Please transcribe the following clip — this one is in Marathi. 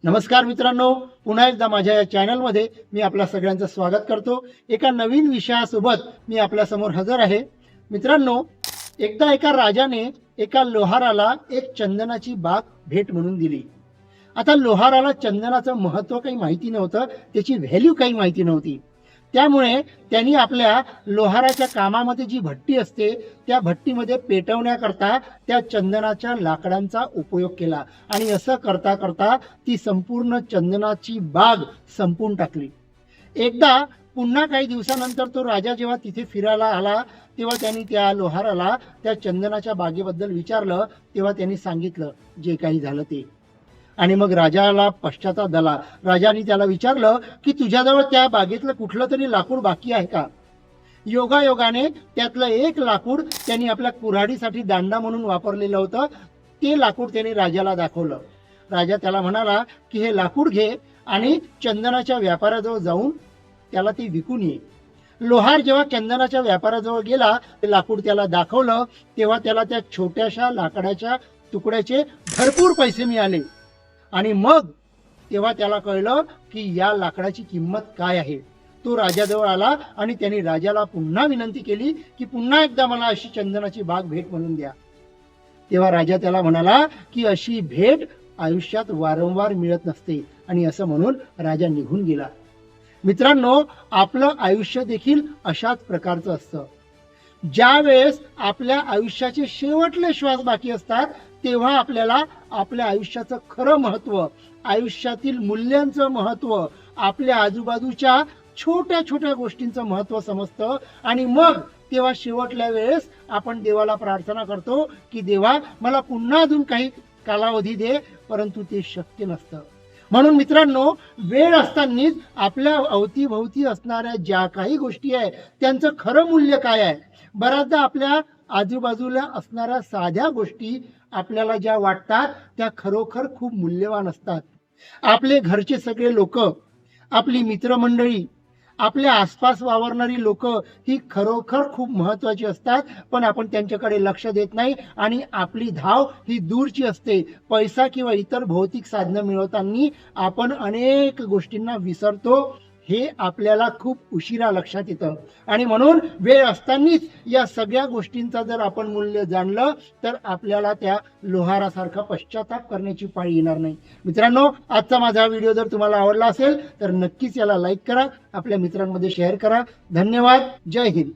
नमस्कार मित्रांनो, पुन्हा एकदा माझ्या या चॅनलमध्ये मी आपल्या सगळ्यांचं स्वागत करतो। एका नवीन विषयासोबत मी आपल्यासमोर हजर आहे। मित्रांनो, एकदा एका राजाने एका लोहाराला एक चंदनाची बाग भेट म्हणून दिली। आता लोहाराला चंदनाचं महत्त्व काही माहिती नव्हतं, त्याची व्हॅल्यू काही माहिती नव्हती। त्यामुळे त्यांनी आपल्या लोहाराच्या कामामध्ये जी भट्टी असते त्या भट्टीमध्ये पेटवण्याकरता त्या चंदनाच्या लाकडांचा उपयोग केला आणि असं करता करता ती संपूर्ण चंदनाची बाग संपून टाकली। एकदा पुन्हा काही दिवसानंतर तो राजा जेव्हा तिथे फिरायला आला तेव्हा त्यांनी त्या लोहाराला त्या चंदनाच्या बागेबद्दल विचारलं। तेव्हा त्यांनी सांगितलं जे काही झालं ते। आणि मग राजाला पश्चाताप झाला। राजाने त्याला विचारलं की तुझ्याजवळ त्या बागेतलं कुठलं तरी लाकूड बाकी आहे का? योगायोगाने त्यातलं एक लाकूड त्यांनी आपल्या कुऱ्हाडीसाठी दांडा म्हणून वापरलेलं होतं। ते लाकूड त्यांनी राजाला दाखवलं। राजा त्याला म्हणाला की हे लाकूड घे आणि चंदनाच्या व्यापाऱ्याजवळ जाऊन त्याला ते विकून ये। लोहार जेव्हा चंदनाच्या व्यापाऱ्याजवळ गेला, ते लाकूड त्याला दाखवलं तेव्हा त्याला त्या छोट्याशा लाकडाच्या तुकड्याचे भरपूर पैसे मिळाले। आणि मग तेव्हा त्याला कळलं की या लाकडाची किंमत काय आहे। तो राजाजवळ आला आणि त्यांनी राजाला पुन्हा विनंती केली की पुन्हा एकदा मला अशी चंदनाची बाग भेट म्हणून द्या। तेव्हा राजा त्याला म्हणाला की अशी भेट आयुष्यात वारंवार मिळत नसते आणि असं म्हणून राजा निघून गेला। मित्रांनो, आपलं आयुष्य देखील अशाच प्रकारचं असतं। ज्या वेळेस आपल्या आयुष्याचे शेवटले श्वास बाकी असतात तेव्हा आपल्याला आपल्या आयुष्याचं खरं महत्त्व, आयुष्यातील मूल्यांचं महत्त्व, आपल्या आजूबाजूच्या छोट्या छोट्या गोष्टींचं महत्त्व समजतं। आणि मग तेव्हा शेवटल्या वेळेस आपण देवाला प्रार्थना करतो की देवा मला पुन्हा अजून काही कालावधी दे, परंतु ते शक्य नसतं। म्हणून मित्रांनो, वेळ असतानाच आपल्या अवतीभोवती असणाऱ्या ज्या काही गोष्टी आहेत त्यांचं खरं मूल्य काय आहे। बऱ्याचदा आपल्या आजूबाजूला असणाऱ्या साध्या गोष्टी आपल्याला ज्या वाटतात त्या खरोखर खूप मूल्यवान असतात। आपले घरचे सगळे लोक, आपली मित्रमंडळी, आपल्या आसपास वावरणारी लोक ही खरोखर खूप महत्त्वाची असतात, पण आपण त्यांच्याकडे लक्ष देत नाही आणि आपली धाव ही दूरची असते। पैसा किंवा इतर भौतिक साधनं मिळवताना आपण अनेक गोष्टींना विसरतो, हे आपल्याला खूप उशिरा लक्षात येतं। आणि म्हणून वेळ असतानाच या सगळ्या गोष्टींचा जर आपण मूल्य जाणलं तर आपल्याला त्या लोहारासारखा पश्चाताप करण्याची पाळी येणार नाही। मित्रांनो, आजचा माझा व्हिडिओ जर तुम्हाला आवडला असेल तर नक्कीच याला लाईक करा, आपल्या मित्रांमध्ये शेअर करा। धन्यवाद। जय हिंद।